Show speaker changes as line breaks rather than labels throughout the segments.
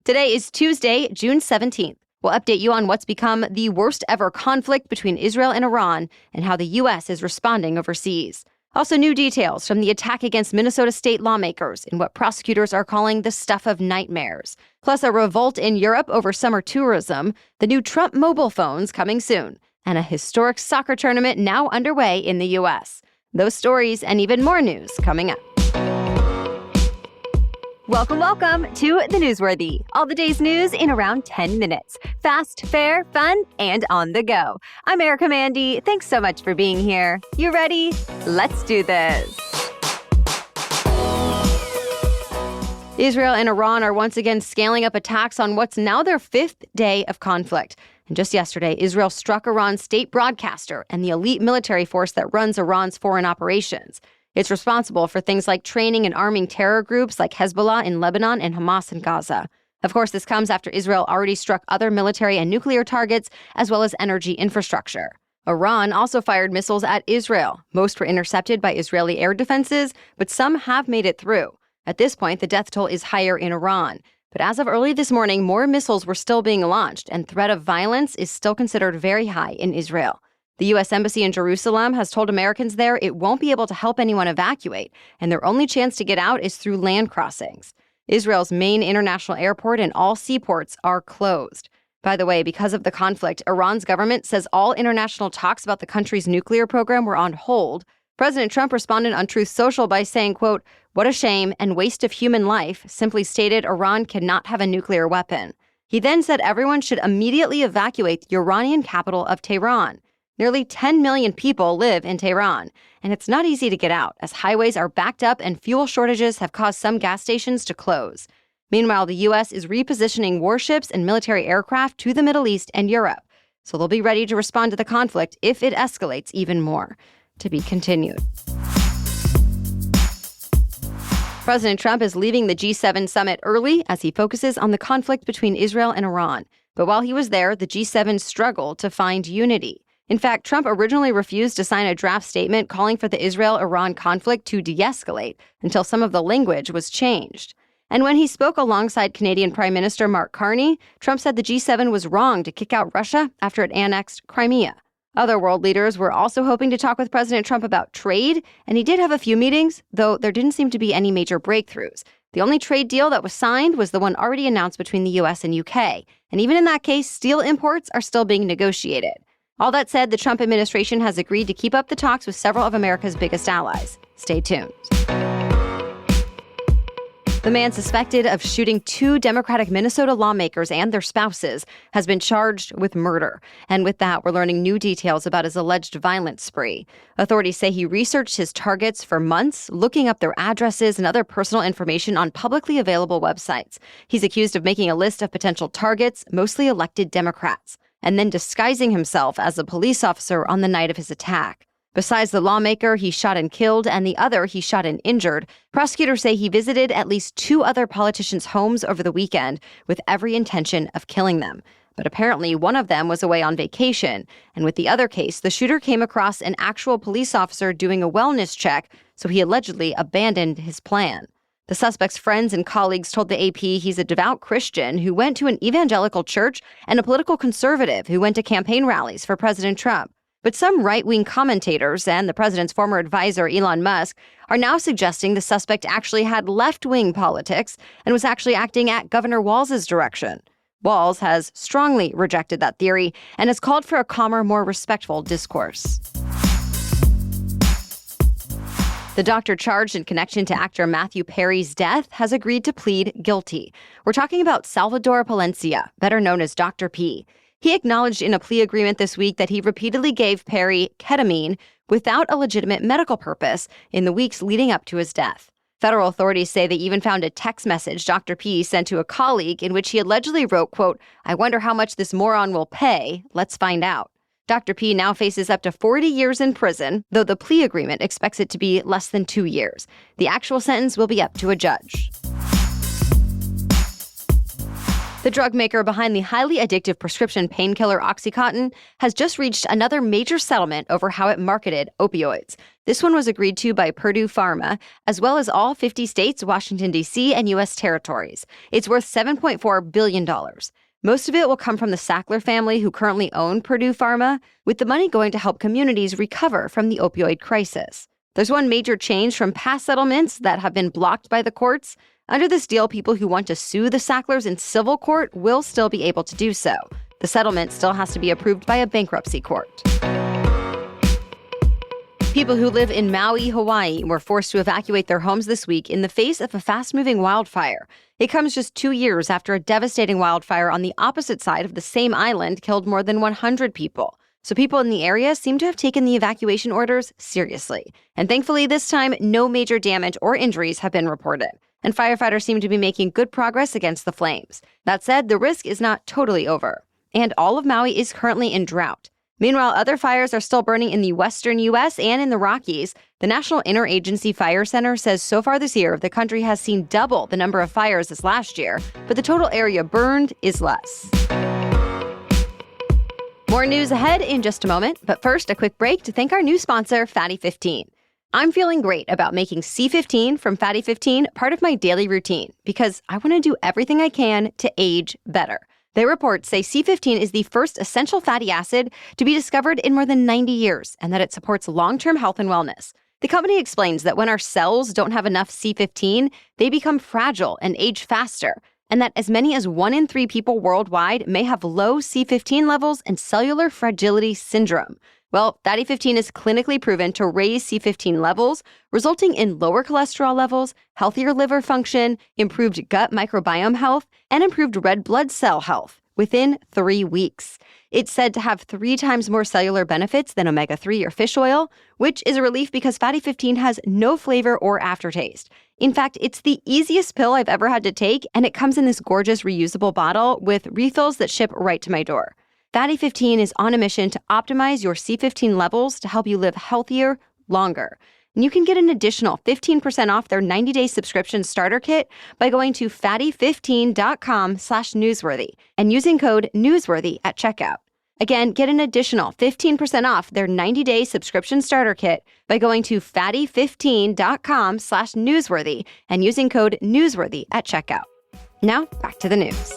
Today is Tuesday, June 17th. We'll update you on what's become the worst ever conflict between Israel and Iran and how the U.S. is responding overseas. Also, new details from the attack against Minnesota state lawmakers in what prosecutors are calling the stuff of nightmares. Plus, a revolt in Europe over summer tourism, the new Trump mobile phones coming soon, and a historic soccer tournament now underway in the U.S. Those stories and even more news coming up. Welcome to The Newsworthy. All the day's news in around 10 minutes. Fast, fair, fun, and on the go. I'm Erica Mandy. Thanks so much for being here. You ready? Let's do this. Israel and Iran are once again scaling up attacks on what's now their fifth day of conflict. And just yesterday, Israel struck Iran's state broadcaster and the elite military force that runs Iran's foreign operations. It's responsible for things like training and arming terror groups like Hezbollah in Lebanon and Hamas in Gaza. Of course, this comes after Israel already struck other military and nuclear targets, as well as energy infrastructure. Iran also fired missiles at Israel. Most were intercepted by Israeli air defenses, but some have made it through. At this point, the death toll is higher in Iran. But as of early this morning, more missiles were still being launched, and threat of violence is still considered very high in Israel. The U.S. Embassy in Jerusalem has told Americans there it won't be able to help anyone evacuate, and their only chance to get out is through land crossings. Israel's main international airport and all seaports are closed. By the way, because of the conflict, Iran's government says all international talks about the country's nuclear program were on hold. President Trump responded on Truth Social by saying, quote, "What a shame and waste of human life," simply stated Iran cannot have a nuclear weapon. He then said everyone should immediately evacuate the Iranian capital of Tehran. Nearly 10 million people live in Tehran, and it's not easy to get out as highways are backed up and fuel shortages have caused some gas stations to close. Meanwhile, the U.S. is repositioning warships and military aircraft to the Middle East and Europe, so they'll be ready to respond to the conflict if it escalates even more. To be continued. President Trump is leaving the G7 summit early as he focuses on the conflict between Israel and Iran. But while he was there, the G7 struggled to find unity. In fact, Trump originally refused to sign a draft statement calling for the Israel-Iran conflict to de-escalate until some of the language was changed. And when he spoke alongside Canadian Prime Minister Mark Carney, Trump said the G7 was wrong to kick out Russia after it annexed Crimea. Other world leaders were also hoping to talk with President Trump about trade, and he did have a few meetings, though there didn't seem to be any major breakthroughs. The only trade deal that was signed was the one already announced between the U.S. and UK. And even in that case, steel imports are still being negotiated. All that said, the Trump administration has agreed to keep up the talks with several of America's biggest allies. Stay tuned. The man suspected of shooting two Democratic Minnesota lawmakers and their spouses has been charged with murder. And with that, we're learning new details about his alleged violent spree. Authorities say he researched his targets for months, looking up their addresses and other personal information on publicly available websites. He's accused of making a list of potential targets, mostly elected Democrats, and then disguising himself as a police officer on the night of his attack. Besides the lawmaker he shot and killed and the other he shot and injured, prosecutors say he visited at least two other politicians' homes over the weekend with every intention of killing them. But apparently one of them was away on vacation, and with the other case, the shooter came across an actual police officer doing a wellness check, so he allegedly abandoned his plan. The suspect's friends and colleagues told the AP he's a devout Christian who went to an evangelical church and a political conservative who went to campaign rallies for President Trump. But some right-wing commentators and the president's former advisor, Elon Musk, are now suggesting the suspect actually had left-wing politics and was actually acting at Governor Walz's direction. Walz has strongly rejected that theory and has called for a calmer, more respectful discourse. The doctor charged in connection to actor Matthew Perry's death has agreed to plead guilty. We're talking about Salvador Palencia, better known as Dr. P. He acknowledged in a plea agreement this week that he repeatedly gave Perry ketamine without a legitimate medical purpose in the weeks leading up to his death. Federal authorities say they even found a text message Dr. P sent to a colleague in which he allegedly wrote, quote, "I wonder how much this moron will pay. Let's find out." Dr. P now faces up to 40 years in prison, though the plea agreement expects it to be less than 2 years. The actual sentence will be up to a judge. The drug maker behind the highly addictive prescription painkiller OxyContin has just reached another major settlement over how it marketed opioids. This one was agreed to by Purdue Pharma, as well as all 50 states, Washington, D.C., and U.S. territories. It's worth $7.4 billion. Most of it will come from the Sackler family, who currently own Purdue Pharma, with the money going to help communities recover from the opioid crisis. There's one major change from past settlements that have been blocked by the courts. Under this deal, people who want to sue the Sacklers in civil court will still be able to do so. The settlement still has to be approved by a bankruptcy court. People who live in Maui, Hawaii, were forced to evacuate their homes this week in the face of a fast-moving wildfire. It comes just 2 years after a devastating wildfire on the opposite side of the same island killed more than 100 people. So people in the area seem to have taken the evacuation orders seriously. And thankfully, this time, no major damage or injuries have been reported. And firefighters seem to be making good progress against the flames. That said, the risk is not totally over. And all of Maui is currently in drought. Meanwhile, other fires are still burning in the western U.S. and in the Rockies. The National Interagency Fire Center says so far this year, the country has seen double the number of fires as last year, but the total area burned is less. More news ahead in just a moment, but first, a quick break to thank our new sponsor, Fatty 15. I'm feeling great about making C15 from Fatty 15 part of my daily routine because I want to do everything I can to age better. Their reports say C15 is the first essential fatty acid to be discovered in more than 90 years and that it supports long-term health and wellness. The company explains that when our cells don't have enough C15, they become fragile and age faster, and that as many as 1 in 3 people worldwide may have low C15 levels and cellular fragility syndrome. Well, Fatty 15 is clinically proven to raise C15 levels, resulting in lower cholesterol levels, healthier liver function, improved gut microbiome health, and improved red blood cell health within 3 weeks. It's said to have 3 times more cellular benefits than omega-3 or fish oil, which is a relief because Fatty 15 has no flavor or aftertaste. In fact, it's the easiest pill I've ever had to take, and it comes in this gorgeous reusable bottle with refills that ship right to my door. Fatty 15 is on a mission to optimize your C15 levels to help you live healthier, longer. And you can get an additional 15% off their 90-day subscription starter kit by going to fatty15.com/newsworthy and using code newsworthy at checkout. Again, get an additional 15% off their 90-day subscription starter kit by going to fatty15.com/newsworthy and using code newsworthy at checkout. Now, back to the news.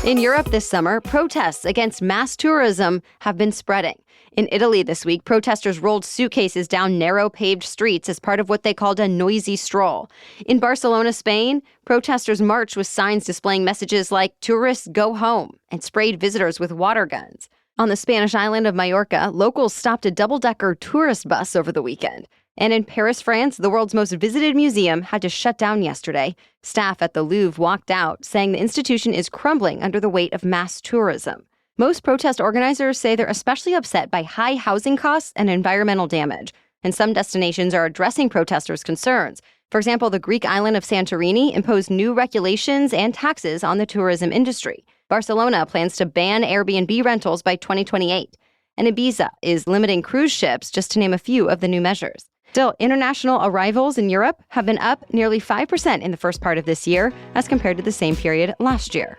In Europe this summer, protests against mass tourism have been spreading. In Italy this week, protesters rolled suitcases down narrow paved streets as part of what they called a noisy stroll. In Barcelona, Spain, protesters marched with signs displaying messages like "Tourists go home" and sprayed visitors with water guns. On the Spanish island of Majorca, locals stopped a double-decker tourist bus over the weekend. And in Paris, France, the world's most visited museum had to shut down yesterday. Staff at the Louvre walked out, saying the institution is crumbling under the weight of mass tourism. Most protest organizers say they're especially upset by high housing costs and environmental damage, and some destinations are addressing protesters' concerns. For example, the Greek island of Santorini imposed new regulations and taxes on the tourism industry. Barcelona plans to ban Airbnb rentals by 2028. And Ibiza is limiting cruise ships, just to name a few of the new measures. Still, international arrivals in Europe have been up nearly 5% in the first part of this year as compared to the same period last year.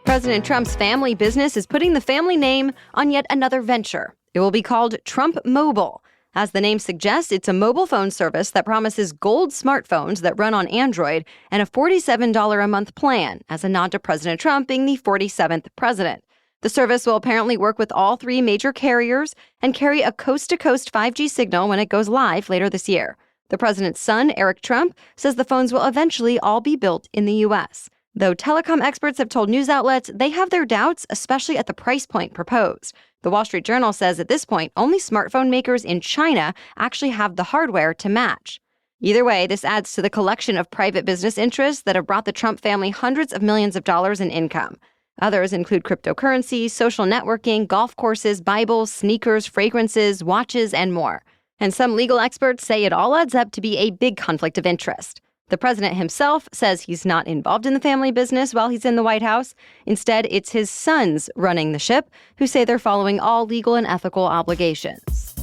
President Trump's family business is putting the family name on yet another venture. It will be called Trump Mobile. As the name suggests, it's a mobile phone service that promises gold smartphones that run on Android and a $47 a month plan, as a nod to President Trump being the 47th president. The service will apparently work with all 3 major carriers and carry a coast-to-coast 5G signal when it goes live later this year. The president's son, Eric Trump, says the phones will eventually all be built in the U.S. Though telecom experts have told news outlets they have their doubts, especially at the price point proposed. The Wall Street Journal says at this point, only smartphone makers in China actually have the hardware to match. Either way, this adds to the collection of private business interests that have brought the Trump family hundreds of millions of dollars in income. Others include cryptocurrency, social networking, golf courses, Bibles, sneakers, fragrances, watches, and more. And some legal experts say it all adds up to be a big conflict of interest. The president himself says he's not involved in the family business while he's in the White House. Instead, it's his sons running the ship, who say they're following all legal and ethical obligations.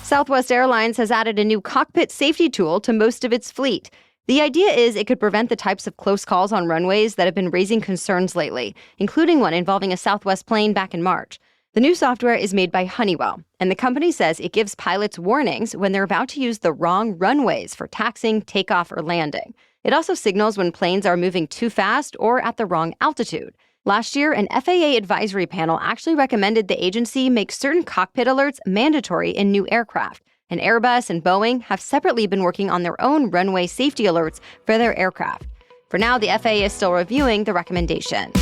Southwest Airlines has added a new cockpit safety tool to most of its fleet. The idea is it could prevent the types of close calls on runways that have been raising concerns lately, including one involving a Southwest plane back in March. The new software is made by Honeywell, and the company says it gives pilots warnings when they're about to use the wrong runways for taxiing, takeoff, or landing. It also signals when planes are moving too fast or at the wrong altitude. Last year, an FAA advisory panel actually recommended the agency make certain cockpit alerts mandatory in new aircraft, and Airbus and Boeing have separately been working on their own runway safety alerts for their aircraft. For now, the FAA is still reviewing the recommendation.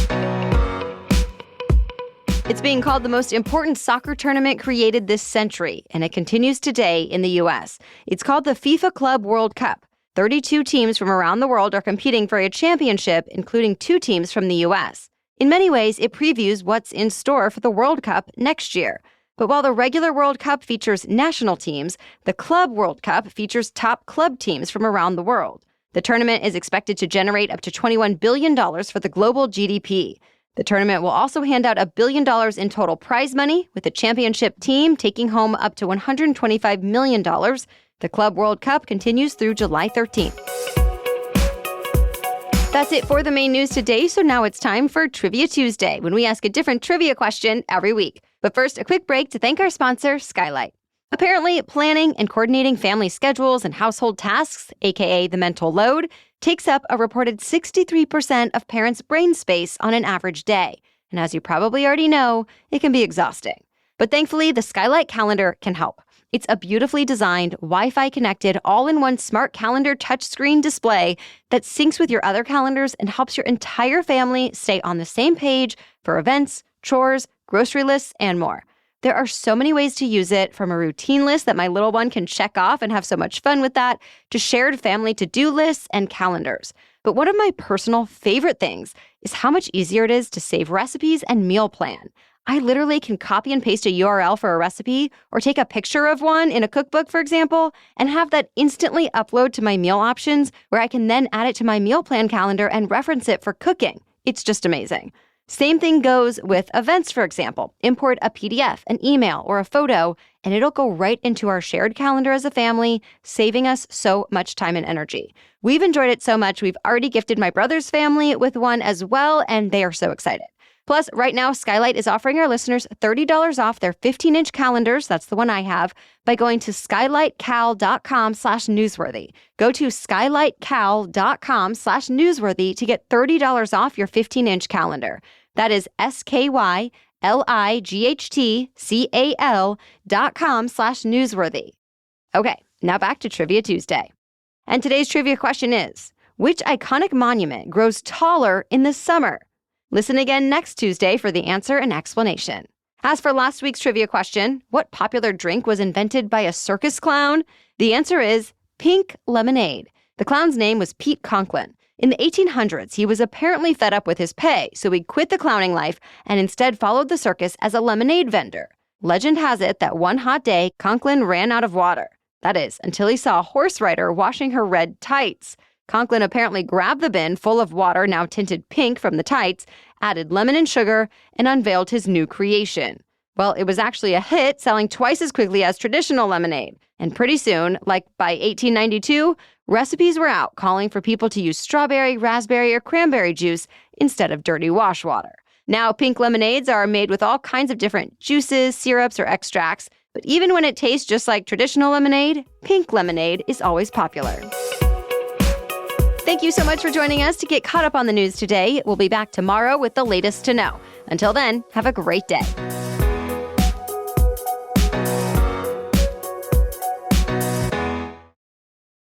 It's being called the most important soccer tournament created this century, and it continues today in the U.S. It's called the FIFA Club World Cup. 32 teams from around the world are competing for a championship, including 2 teams from the U.S. In many ways, it previews what's in store for the World Cup next year. But while the regular World Cup features national teams, the Club World Cup features top club teams from around the world. The tournament is expected to generate up to $21 billion for the global GDP. The tournament will also hand out $1 billion in total prize money, with the championship team taking home up to $125 million. The Club World Cup continues through July 13th. That's it for the main news today, so now it's time for Trivia Tuesday, when we ask a different trivia question every week. But first, a quick break to thank our sponsor, Skylight. Apparently, planning and coordinating family schedules and household tasks, aka the mental load, takes up a reported 63% of parents' brain space on an average day. And as you probably already know, it can be exhausting. But thankfully, the Skylight calendar can help. It's a beautifully designed, Wi-Fi connected, all-in-one smart calendar touchscreen display that syncs with your other calendars and helps your entire family stay on the same page for events, chores, grocery lists, and more. There are so many ways to use it, from a routine list that my little one can check off and have so much fun with that, to shared family to-do lists and calendars. But one of my personal favorite things is how much easier it is to save recipes and meal plan. I literally can copy and paste a URL for a recipe or take a picture of one in a cookbook, for example, and have that instantly upload to my meal options, where I can then add it to my meal plan calendar and reference it for cooking. It's just amazing. Same thing goes with events, for example. Import a PDF, an email, or a photo, and it'll go right into our shared calendar as a family, saving us so much time and energy. We've enjoyed it so much, we've already gifted my brother's family with one as well, and they are so excited. Plus, right now, Skylight is offering our listeners $30 off their 15-inch calendars, that's the one I have, by going to skylightcal.com/newsworthy. Go to skylightcal.com/newsworthy to get $30 off your 15-inch calendar. That is skylightcal.com/newsworthy. Okay, now back to Trivia Tuesday. And today's trivia question is, which iconic monument grows taller in the summer? Listen again next Tuesday for the answer and explanation. As for last week's trivia question, what popular drink was invented by a circus clown? The answer is pink lemonade. The clown's name was Pete Conklin. In the 1800s, he was apparently fed up with his pay, so he quit the clowning life and instead followed the circus as a lemonade vendor. Legend has it that one hot day, Conklin ran out of water. That is, until he saw a horse rider washing her red tights. Conklin apparently grabbed the bin full of water, now tinted pink from the tights, added lemon and sugar, and unveiled his new creation. Well, it was actually a hit, selling twice as quickly as traditional lemonade. And pretty soon, like by 1892, recipes were out calling for people to use strawberry, raspberry, or cranberry juice instead of dirty wash water. Now, pink lemonades are made with all kinds of different juices, syrups, or extracts, but even when it tastes just like traditional lemonade, pink lemonade is always popular. Thank you so much for joining us to get caught up on the news today. We'll be back tomorrow with the latest to know. Until then, have a great day.